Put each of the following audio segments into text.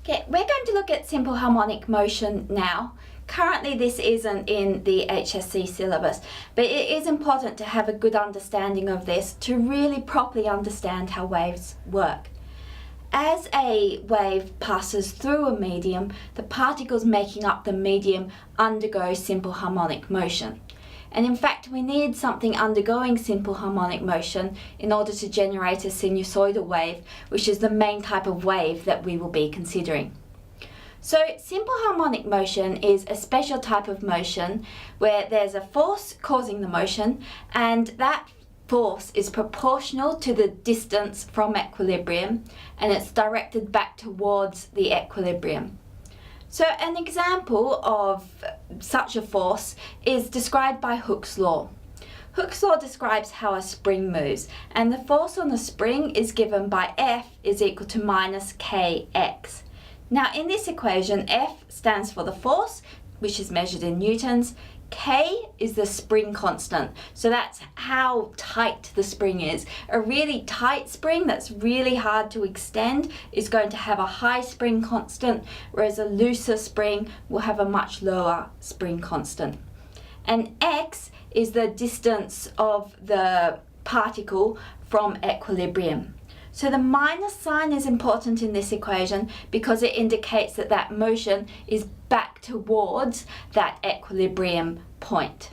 Okay, we're going to look at simple harmonic motion now. Currently this isn't in the HSC syllabus, but it is important to have a good understanding of this to really properly understand how waves work. As a wave passes through a medium, the particles making up the medium undergo simple harmonic motion. And in fact, we need something undergoing simple harmonic motion in order to generate a sinusoidal wave, which is the main type of wave that we will be considering. So simple harmonic motion is a special type of motion where there's a force causing the motion, and that force is proportional to the distance from equilibrium, and it's directed back towards the equilibrium. So an example of such a force is described by Hooke's law. Hooke's law describes how a spring moves, and the force on the spring is given by F is equal to minus kx. Now in this equation, F stands for the force, which is measured in newtons. K is the spring constant, so that's how tight the spring is. A really tight spring that's really hard to extend is going to have a high spring constant, whereas a looser spring will have a much lower spring constant. And X is the distance of the particle from equilibrium. So the minus sign is important in this equation because it indicates that that motion is back towards that equilibrium point.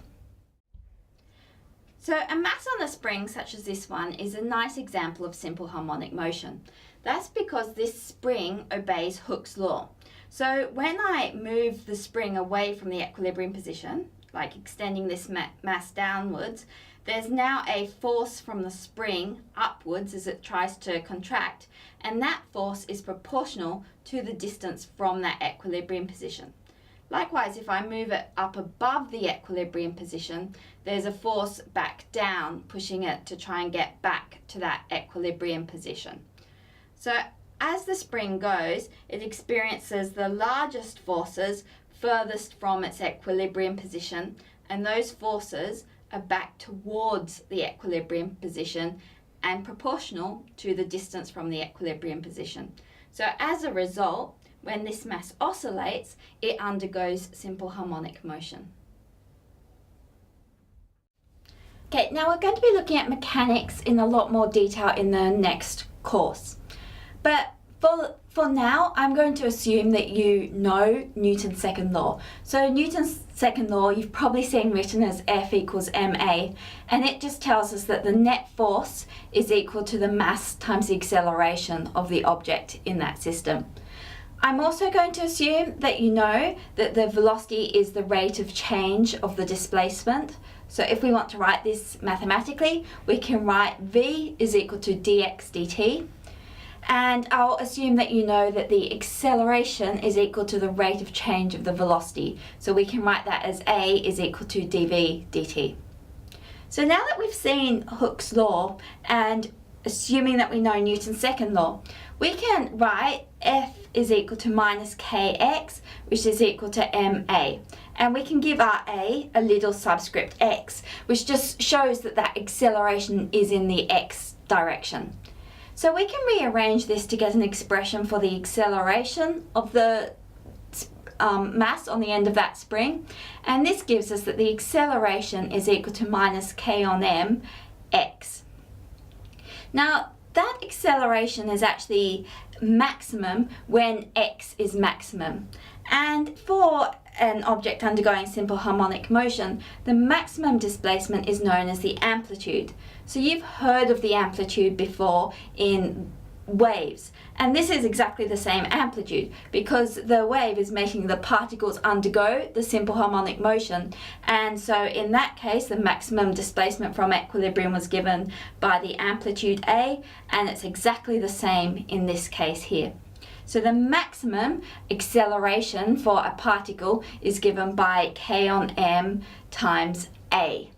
So a mass on a spring such as this one is a nice example of simple harmonic motion. That's because this spring obeys Hooke's law. So when I move the spring away from the equilibrium position, like extending this mass downwards, there's now a force from the spring upwards as it tries to contract, and that force is proportional to the distance from that equilibrium position. Likewise, if I move it up above the equilibrium position, there's a force back down, pushing it to try and get back to that equilibrium position. So as the spring goes, it experiences the largest forces furthest from its equilibrium position, and those forces are back towards the equilibrium position and proportional to the distance from the equilibrium position. So as a result, when this mass oscillates, it undergoes simple harmonic motion. Okay, now we're going to be looking at mechanics in a lot more detail in the next course. But for now, I'm going to assume that you know Newton's second law. So Newton's second law, you've probably seen written as F equals ma, and it just tells us that the net force is equal to the mass times the acceleration of the object in that system. I'm also going to assume that you know that the velocity is the rate of change of the displacement. So if we want to write this mathematically, we can write v is equal to dx dt. And I'll assume that you know that the acceleration is equal to the rate of change of the velocity. So we can write that as a is equal to dv dt. So now that we've seen Hooke's law and assuming that we know Newton's second law, we can write F is equal to minus kx, which is equal to ma. And we can give our a little subscript x, which just shows that that acceleration is in the x direction. So we can rearrange this to get an expression for the acceleration of the mass on the end of that spring, and this gives us that the acceleration is equal to minus k on m x. Now that acceleration is actually maximum when x is maximum, and for an object undergoing simple harmonic motion, the maximum displacement is known as the amplitude. So you've heard of the amplitude before in waves, and this is exactly the same amplitude because the wave is making the particles undergo the simple harmonic motion, and so in that case the maximum displacement from equilibrium was given by the amplitude a, and it's exactly the same in this case here. So the maximum acceleration for a particle is given by k on m times a.